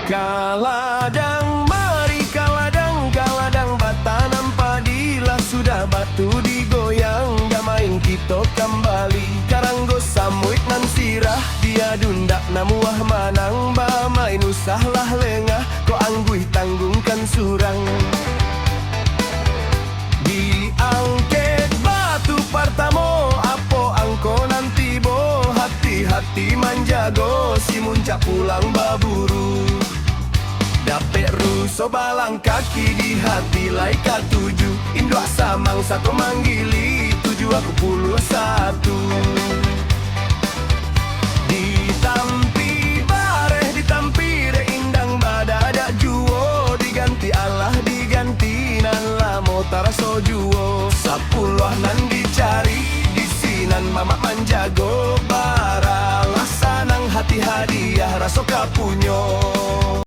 Kaladang, mari kaladang batanam padilah sudah batu digoyang, damain kita kembali. Karanggo samuit nan sirah, dia dundak namuah manang, bamain usahlah lengah, ko angguih tanggungkan surang. Diangket batu partamo, apo angko nanti bo, hati-hati manjago, si muncak pulang baburu. Dapet ruso balang kaki di hati lai katuju, Indo samang satu manggili, 7 aku 1. Ditampi bareh ditampi re indang badada juo, diganti Allah diganti nan lamo taraso juo. 10 nan dicari di sinan mamak manjago, baralah sanang hati hadiah raso kapunyo.